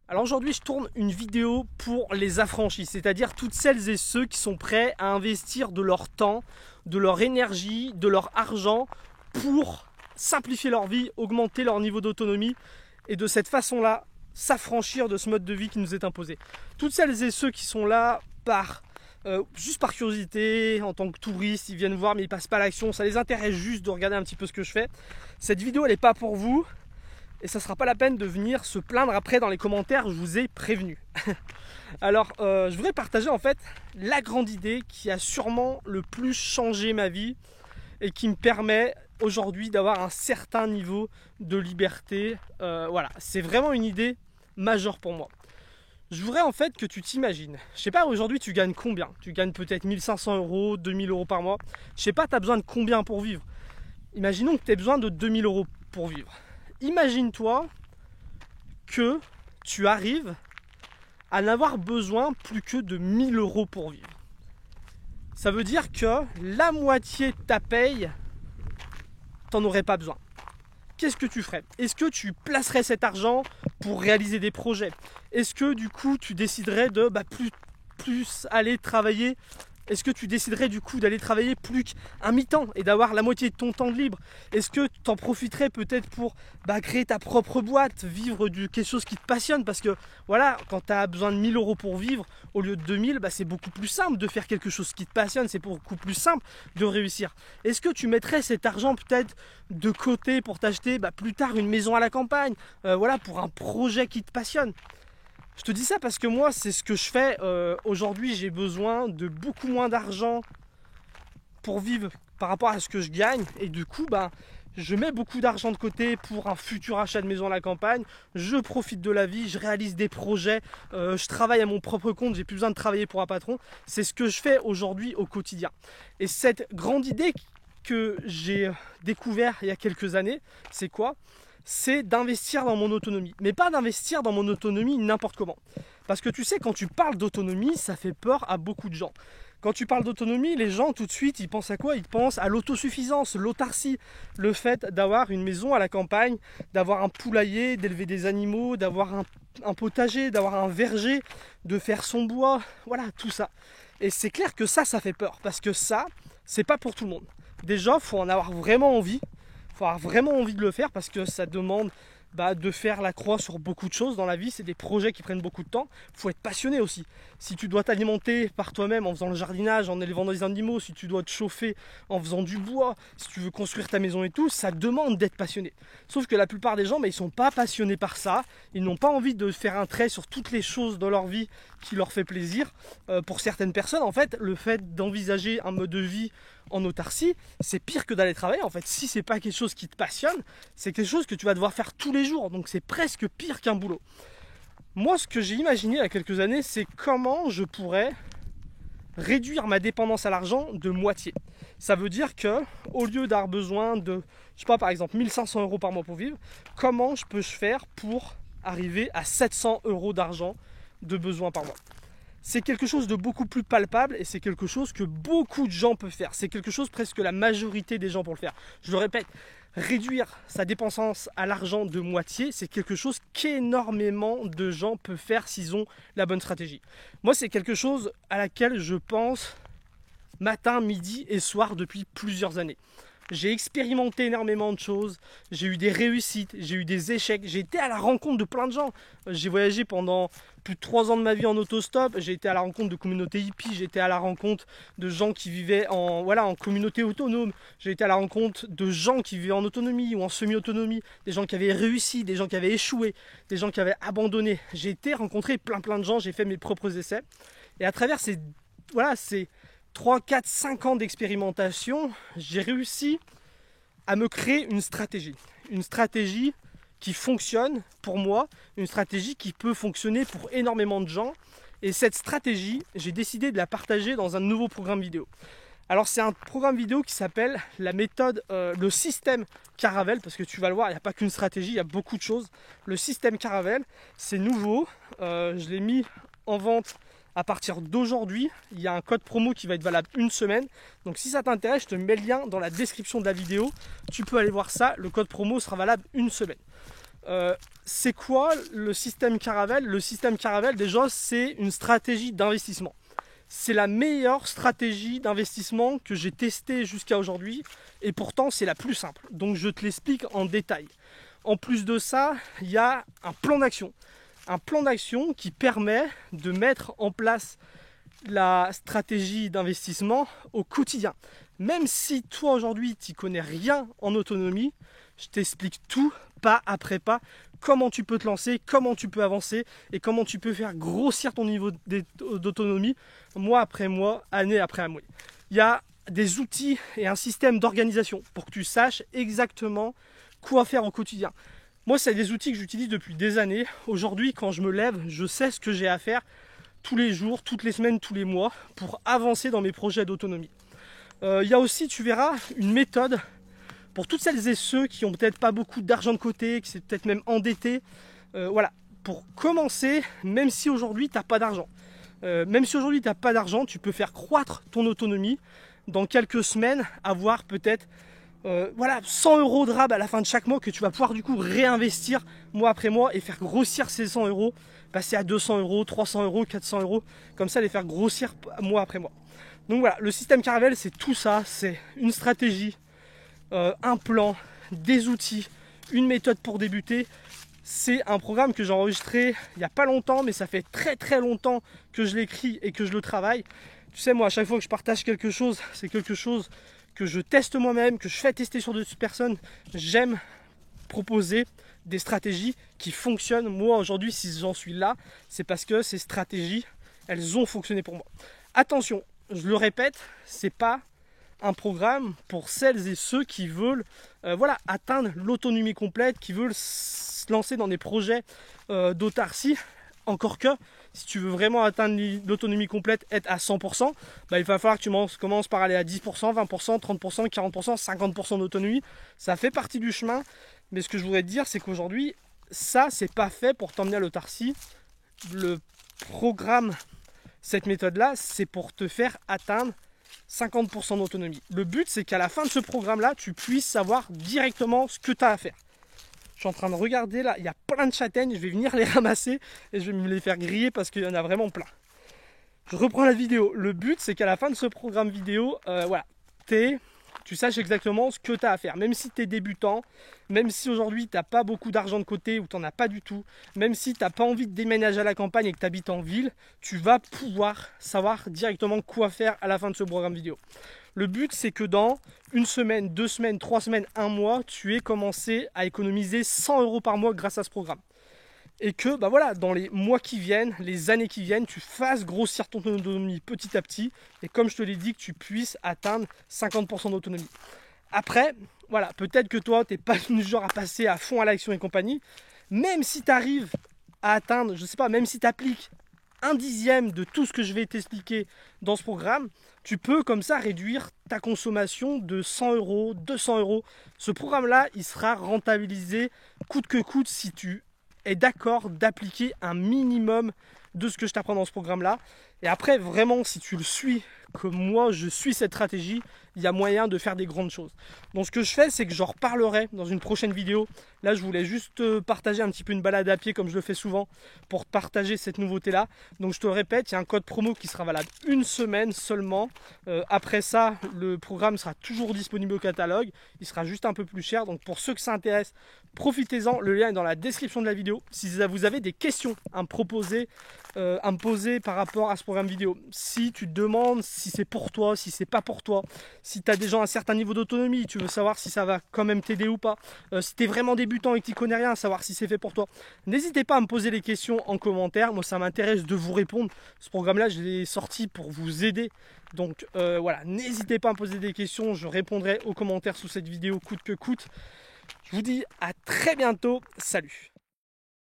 Alors aujourd'hui, je tourne une vidéo pour les affranchis, c'est-à-dire toutes celles et ceux qui sont prêts à investir de leur temps, de leur énergie, de leur argent pour simplifier leur vie, augmenter leur niveau d'autonomie et de cette façon-là, s'affranchir de ce mode de vie qui nous est imposé. Toutes celles et ceux qui sont là juste par curiosité, en tant que touristes, ils viennent voir mais ils passent pas à l'action, ça les intéresse juste de regarder un petit peu ce que je fais. Cette vidéo, elle n'est pas pour vous. Et ça ne sera pas la peine de venir se plaindre après dans les commentaires, je vous ai prévenu. Alors, je voudrais partager en fait la grande idée qui a sûrement le plus changé ma vie et qui me permet aujourd'hui d'avoir un certain niveau de liberté. Voilà, c'est vraiment une idée majeure pour moi. Je voudrais en fait que tu t'imagines. Je sais pas, aujourd'hui tu gagnes combien? Tu gagnes peut-être 1500 euros, 2000 euros par mois. Je sais pas, tu as besoin de combien pour vivre? Imaginons que tu aies besoin de 2000 euros pour vivre. Imagine-toi que tu arrives à n'avoir besoin plus que de 1000 euros pour vivre. Ça veut dire que la moitié de ta paye, t'en aurais pas besoin. Qu'est-ce que tu ferais? Est-ce que tu placerais cet argent pour réaliser des projets? Est-ce que du coup tu déciderais de plus aller travailler? Est-ce que tu déciderais du coup d'aller travailler plus qu'un mi-temps et d'avoir la moitié de ton temps de libre? Est-ce que tu en profiterais peut-être pour créer ta propre boîte, vivre de quelque chose qui te passionne? Parce que voilà, quand tu as besoin de 1000 euros pour vivre au lieu de 2000, c'est beaucoup plus simple de faire quelque chose qui te passionne, c'est beaucoup plus simple de réussir. Est-ce que tu mettrais cet argent peut-être de côté pour t'acheter plus tard une maison à la campagne, voilà, pour un projet qui te passionne? Je te dis ça parce que moi, c'est ce que je fais. Aujourd'hui, j'ai besoin de beaucoup moins d'argent pour vivre par rapport à ce que je gagne. Et du coup, je mets beaucoup d'argent de côté pour un futur achat de maison à la campagne. Je profite de la vie, je réalise des projets. Je travaille à mon propre compte, j'ai plus besoin de travailler pour un patron. C'est ce que je fais aujourd'hui au quotidien. Et cette grande idée que j'ai découvert il y a quelques années, c'est quoi? C'est d'investir dans mon autonomie. Mais pas d'investir dans mon autonomie n'importe comment. Parce que tu sais, quand tu parles d'autonomie, ça fait peur à beaucoup de gens. Quand tu parles d'autonomie, les gens tout de suite, ils pensent à quoi? Ils pensent à l'autosuffisance, l'autarcie. Le fait d'avoir une maison à la campagne, d'avoir un poulailler, d'élever des animaux, d'avoir un potager, d'avoir un verger, de faire son bois. Voilà, tout ça. Et c'est clair que ça fait peur. Parce que ça, c'est pas pour tout le monde. Déjà, il faut en avoir vraiment envie. Il faut avoir vraiment envie de le faire parce que ça demande de faire la croix sur beaucoup de choses dans la vie. C'est des projets qui prennent beaucoup de temps. Il faut être passionné aussi. Si tu dois t'alimenter par toi-même en faisant le jardinage, en élevant des animaux, si tu dois te chauffer en faisant du bois, si tu veux construire ta maison et tout, ça demande d'être passionné. Sauf que la plupart des gens, ils ne sont pas passionnés par ça. Ils n'ont pas envie de faire un trait sur toutes les choses dans leur vie qui leur fait plaisir. Pour certaines personnes, en fait, le fait d'envisager un mode de vie en autarcie, c'est pire que d'aller travailler. En fait, si c'est pas quelque chose qui te passionne, c'est quelque chose que tu vas devoir faire tous les jours. Donc c'est presque pire qu'un boulot. Moi, ce que j'ai imaginé il y a quelques années, c'est comment je pourrais réduire ma dépendance à l'argent de moitié. Ça veut dire que au lieu d'avoir besoin de, je sais pas, par exemple 1500 euros par mois pour vivre, comment je peux faire pour arriver à 700 euros d'argent de besoin par mois? C'est quelque chose de beaucoup plus palpable et c'est quelque chose que beaucoup de gens peuvent faire. C'est quelque chose presque la majorité des gens pour le faire. Je le répète, réduire sa dépendance à l'argent de moitié, c'est quelque chose qu'énormément de gens peuvent faire s'ils ont la bonne stratégie. Moi, c'est quelque chose à laquelle je pense matin, midi et soir depuis plusieurs années. J'ai expérimenté énormément de choses, j'ai eu des réussites, j'ai eu des échecs, j'ai été à la rencontre de plein de gens. J'ai voyagé pendant plus de 3 ans de ma vie en autostop, j'ai été à la rencontre de communautés hippies, j'ai été à la rencontre de gens qui vivaient en communauté autonome, j'ai été à la rencontre de gens qui vivaient en autonomie ou en semi-autonomie, des gens qui avaient réussi, des gens qui avaient échoué, des gens qui avaient abandonné. J'ai été rencontrer plein de gens, j'ai fait mes propres essais. Et à travers ces 3, 4, 5 ans d'expérimentation, j'ai réussi à me créer une stratégie. Une stratégie qui fonctionne pour moi, une stratégie qui peut fonctionner pour énormément de gens. Et cette stratégie, j'ai décidé de la partager dans un nouveau programme vidéo. Alors c'est un programme vidéo qui s'appelle la méthode, le système Caravelle, parce que tu vas le voir, il n'y a pas qu'une stratégie, il y a beaucoup de choses. Le système Caravelle, c'est nouveau, je l'ai mis en vente à partir d'aujourd'hui. Il y a un code promo qui va être valable une semaine. Donc si ça t'intéresse, je te mets le lien dans la description de la vidéo. Tu peux aller voir ça. Le code promo sera valable une semaine. C'est quoi le système Caravelle? Le système Caravelle, déjà, c'est une stratégie d'investissement. C'est la meilleure stratégie d'investissement que j'ai testée jusqu'à aujourd'hui et pourtant c'est la plus simple. Donc je te l'explique en détail. En plus de ça, il y a un plan d'action. Un plan d'action qui permet de mettre en place la stratégie d'investissement au quotidien. Même si toi aujourd'hui tu n'y connais rien en autonomie, je t'explique tout pas après pas, comment tu peux te lancer, comment tu peux avancer et comment tu peux faire grossir ton niveau d'autonomie mois après mois, année après année. Il y a des outils et un système d'organisation pour que tu saches exactement quoi faire au quotidien. Moi, c'est des outils que j'utilise depuis des années. Aujourd'hui, quand je me lève, je sais ce que j'ai à faire tous les jours, toutes les semaines, tous les mois pour avancer dans mes projets d'autonomie. Il y a aussi, tu verras, une méthode pour toutes celles et ceux qui n'ont peut-être pas beaucoup d'argent de côté, qui sont peut-être même endettés. Voilà, pour commencer, même si aujourd'hui tu n'as pas d'argent. Même si aujourd'hui tu n'as pas d'argent, tu peux faire croître ton autonomie. Dans quelques semaines, avoir peut-être 100 € de RAB à la fin de chaque mois que tu vas pouvoir du coup réinvestir mois après mois et faire grossir ces 100 €, passer à 200 €, 300 €, 400 €, comme ça les faire grossir mois après mois. Donc voilà, le système Caravelle, c'est tout ça, c'est une stratégie, un plan, des outils, une méthode pour débuter. C'est un programme que j'ai enregistré il n'y a pas longtemps, mais ça fait très longtemps que je l'écris et que je le travaille. Tu sais, moi, à chaque fois que je partage quelque chose, c'est quelque chose que je teste moi-même, que je fais tester sur d'autres personnes. J'aime proposer des stratégies qui fonctionnent. Moi, aujourd'hui, si j'en suis là, c'est parce que ces stratégies, elles ont fonctionné pour moi. Attention, je le répète, c'est pas un programme pour celles et ceux qui veulent atteindre l'autonomie complète, qui veulent se lancer dans des projets d'autarcie. Encore que, si tu veux vraiment atteindre l'autonomie complète, être à 100%, il va falloir que tu commences par aller à 10%, 20%, 30%, 40%, 50% d'autonomie. Ça fait partie du chemin, mais ce que je voudrais te dire, c'est qu'aujourd'hui, ça, c'est pas fait pour t'emmener à l'autarcie. Le programme, cette méthode-là, c'est pour te faire atteindre 50% d'autonomie. Le but, c'est qu'à la fin de ce programme-là, tu puisses savoir directement ce que tu as à faire. Je suis en train de regarder là, il y a plein de châtaignes, je vais venir les ramasser et je vais me les faire griller parce qu'il y en a vraiment plein. Je reprends la vidéo. Le but, c'est qu'à la fin de ce programme vidéo, tu saches exactement ce que tu as à faire. Même si tu es débutant, même si aujourd'hui tu n'as pas beaucoup d'argent de côté ou tu n'en as pas du tout, même si tu n'as pas envie de déménager à la campagne et que tu habites en ville, tu vas pouvoir savoir directement quoi faire à la fin de ce programme vidéo. Le but, c'est que dans une semaine, 2 semaines, 3 semaines, 1 mois, tu aies commencé à économiser 100 € par mois grâce à ce programme. Et que dans les mois qui viennent, les années qui viennent, tu fasses grossir ton autonomie petit à petit. Et comme je te l'ai dit, que tu puisses atteindre 50% d'autonomie. Après, peut-être que toi, tu n'es pas du genre à passer à fond à l'action et compagnie. Même si tu arrives à atteindre, je sais pas, même si tu appliques 1/10 de tout ce que je vais t'expliquer dans ce programme, tu peux comme ça réduire ta consommation de 100 €, 200 €. Ce programme-là, il sera rentabilisé coûte que coûte si tu es d'accord d'appliquer un minimum de ce que je t'apprends dans ce programme-là. Et après, vraiment, si tu le suis, comme moi, je suis cette stratégie, il y a moyen de faire des grandes choses. Donc ce que je fais, c'est que j'en reparlerai dans une prochaine vidéo. Là, je voulais juste partager un petit peu une balade à pied, comme je le fais souvent, pour partager cette nouveauté-là. Donc je te le répète, il y a un code promo qui sera valable une semaine seulement. Après ça, le programme sera toujours disponible au catalogue. Il sera juste un peu plus cher. Donc pour ceux que ça intéresse, profitez-en. Le lien est dans la description de la vidéo. Si vous avez des questions à me proposer, à me poser par rapport à ce programme vidéo, si tu te demandes si c'est pour toi, si c'est pas pour toi, si tu as déjà un certain niveau d'autonomie, tu veux savoir si ça va quand même t'aider ou pas, si tu es vraiment débutant et que tu connais rien, savoir si c'est fait pour toi, n'hésitez pas à me poser les questions en commentaire. Moi, ça m'intéresse de vous répondre. Ce programme-là, je l'ai sorti pour vous aider. Donc n'hésitez pas à me poser des questions. Je répondrai aux commentaires sous cette vidéo coûte que coûte. Je vous dis à très bientôt. Salut!